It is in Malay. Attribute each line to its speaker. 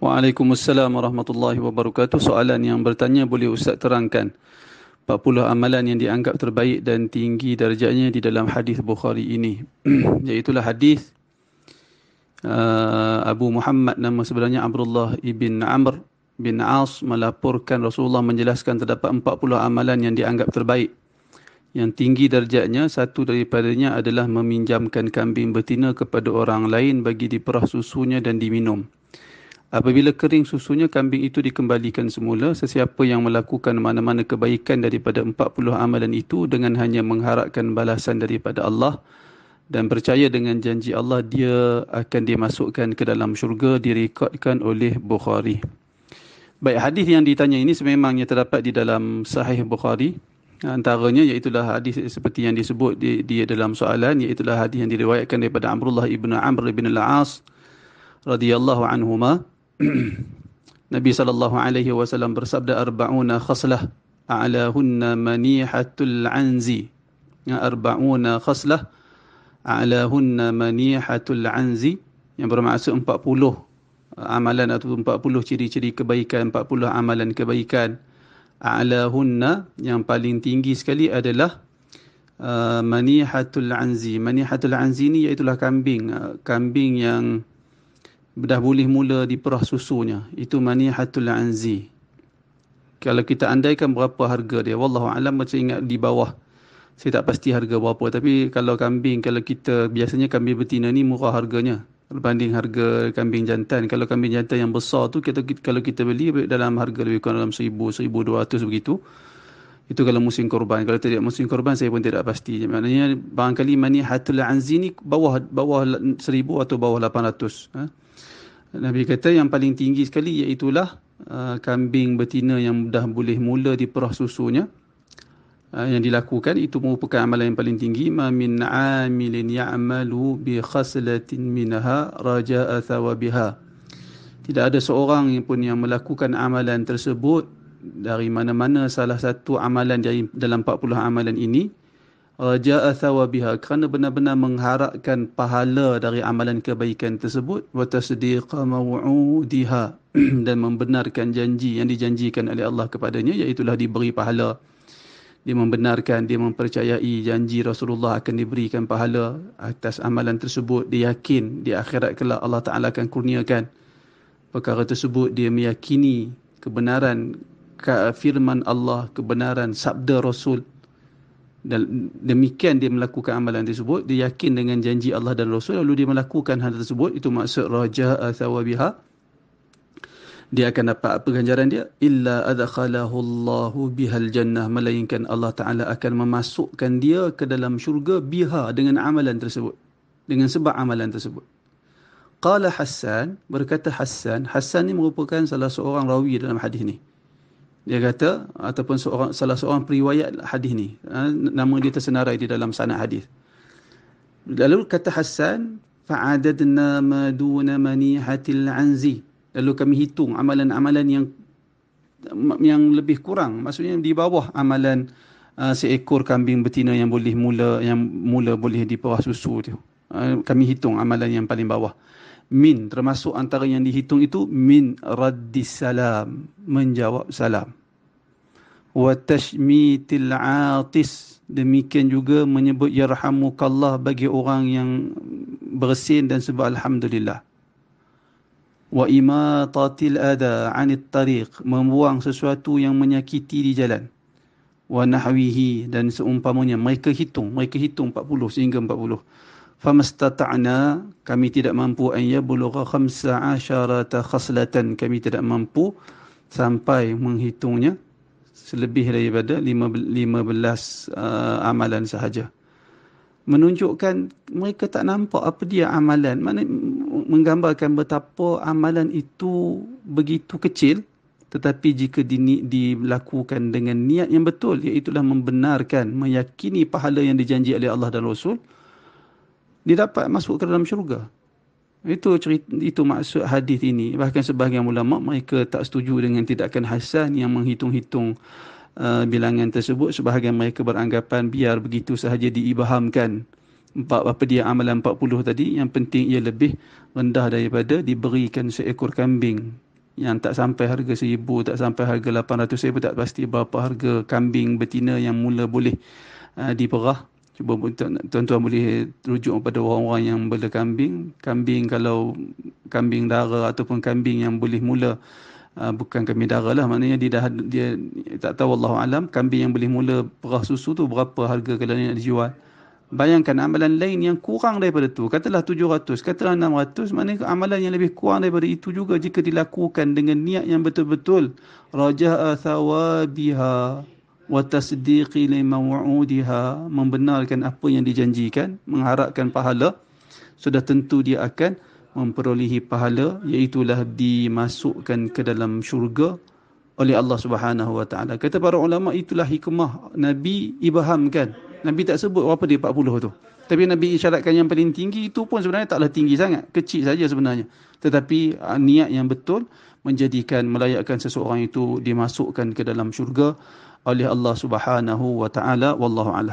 Speaker 1: Waalaikumsalam warahmatullahi wabarakatuh. Soalan yang bertanya, boleh Ustaz terangkan 40 amalan yang dianggap terbaik dan tinggi darjatnya di dalam hadis Bukhari ini? Iaitulah hadis Abu Muhammad, nama sebenarnya Abdullah ibn Amr bin As, melaporkan Rasulullah menjelaskan terdapat 40 amalan yang dianggap terbaik, yang tinggi darjatnya. Satu daripadanya adalah meminjamkan kambing betina kepada orang lain bagi diperah susunya dan diminum. Apabila kering susunya, kambing itu dikembalikan semula. Sesiapa yang melakukan mana-mana kebaikan daripada 40 amalan itu dengan hanya mengharapkan balasan daripada Allah dan percaya dengan janji Allah, dia akan dimasukkan ke dalam syurga, direkodkan oleh Bukhari. Baik, hadis yang ditanya ini sememangnya terdapat di dalam Sahih Bukhari. Antaranya iaitulah hadis seperti yang disebut di dalam soalan, iaitulah hadis yang diriwayatkan daripada Abdullah ibn Amr ibn al-As radhiyallahu anhuma. Nabi SAW bersabda, arba'una khaslah a'lahunna manihatul anzi. Arba'una khaslah a'lahunna manihatul anzi, yang bermaksud 40 amalan atau 40 ciri-ciri kebaikan, 40 amalan kebaikan. A'lahunna, yang paling tinggi sekali adalah manihatul anzi. Manihatul anzi ni iaitulah kambing, kambing yang dah boleh mula diperah susunya. Itu manihatul anzi. Kalau kita andaikan berapa harga dia, wallahu alam, macam ingat di bawah, saya tak pasti harga berapa, tapi kalau kambing, kalau kita biasanya kambing betina ni murah harganya berbanding harga kambing jantan. Kalau kambing jantan yang besar tu, kalau kita beli dalam harga lebih kurang dalam 1,000-1,200 begitu. Itu kalau musim korban. Kalau tidak musim korban, saya pun tidak pasti. Maknanya barangkali manihatul anzi ni bawah 1,000 atau bawah 800. Nabi kata yang paling tinggi sekali iaitulah kambing betina yang dah boleh mula diperah susunya. Yang dilakukan itu merupakan amalan yang paling tinggi. Ma min 'amilin ya'malu bi khaslatin minha raja'a thawabiha. Tidak ada seorang pun yang melakukan amalan tersebut dari mana-mana salah satu amalan dari dalam 40 amalan ini, raja'a thawabiha, kerana benar-benar mengharapkan pahala dari amalan kebaikan tersebut, wa tasdiqa maw'udiha, dan membenarkan janji yang dijanjikan oleh Allah kepadanya, iaitulah diberi pahala. Dia membenarkan, dia mempercayai janji Rasulullah akan diberikan pahala atas amalan tersebut. Dia yakin di akhirat kelak Allah Ta'ala akan kurniakan perkara tersebut. Dia meyakini kebenaran firman Allah, kebenaran sabda Rasul. Dan demikian dia melakukan amalan tersebut. Dia yakin dengan janji Allah dan Rasul, lalu dia melakukan hal tersebut. Itu maksud raja'a thawabiha. Dia akan dapat apa ganjaran dia? Illa adkhalahu Allahu bihal jannah, melainkan Allah Ta'ala akan memasukkan dia ke dalam syurga biha, dengan amalan tersebut, dengan sebab amalan tersebut. Qala Hassan, berkata Hassan. Hassan ni merupakan salah seorang rawi dalam hadis ni. Dia kata, ataupun salah seorang periwayat hadis ni. Nama dia tersenarai di dalam sanad hadis. Lalu kata Hassan, fa'adadna ma duna manihatil anzi. Lalu kami hitung amalan-amalan yang lebih kurang, maksudnya di bawah amalan seekor kambing betina yang mula boleh diperah susu tu. Kami hitung amalan yang paling bawah. Min, termasuk antara yang dihitung itu, min raddis salam, menjawab salam. Wa tashmitil atis, demikian juga menyebut yarhamukallah bagi orang yang bersin dan sebut alhamdulillah. Wa imatatil adha 'anit tariq, membuang sesuatu yang menyakiti di jalan. Wa nahwihi, dan seumpamanya. Mereka hitung 40 sehingga 40. Famastata'na, kami tidak mampu, an yablugha 15 khaslatan, kami tidak mampu sampai menghitungnya selebih daripada 15 amalan sahaja. Menunjukkan mereka tak nampak apa dia amalan. Menggambarkan betapa amalan itu begitu kecil, tetapi jika dilakukan dengan niat yang betul, iaitulah membenarkan, meyakini pahala yang dijanji oleh Allah dan Rasul, dia dapat masuk ke dalam syurga. Itu maksud hadis ini. Bahkan sebahagian ulama mereka tak setuju dengan tindakan Hasan yang menghitung-hitung bilangan tersebut. Sebahagian mereka beranggapan biar begitu sahaja diibahamkan apa dia amalan 40 tadi, yang penting ia lebih rendah daripada diberikan seekor kambing yang tak sampai harga 1,000, tak sampai harga 800,000, tak pasti berapa harga kambing betina yang mula boleh diperah. Cuba tuan-tuan boleh rujuk kepada orang-orang yang bela kambing. Kambing, kalau kambing dara ataupun kambing yang boleh mula, bukan kambing dara lah, maknanya dia tak tahu, wallahu alam, kambing yang boleh mula perah susu tu berapa harga kalau dia nak dijual. Bayangkan amalan lain yang kurang daripada tu, katalah 700, katalah 600, maknanya amalan yang lebih kurang daripada itu juga jika dilakukan dengan niat yang betul-betul raja'a thawabiha wa tasdiqi limaw'udiha, membenarkan apa yang dijanjikan, mengharapkan pahala, sudah tentu dia akan memperolehi pahala, iaitulah dimasukkan ke dalam syurga oleh Allah Subhanahu wa taala. Kata para ulama, itulah hikmah Nabi ibhamkan. Nabi tak sebut berapa dia 40 tu. Tapi Nabi isyaratkan yang paling tinggi, itu pun sebenarnya taklah tinggi sangat, kecil saja sebenarnya. Tetapi niat yang betul menjadikan, melayakkan seseorang itu dimasukkan ke dalam syurga oleh Allah Subhanahu wa taala. Wallahu a'lam.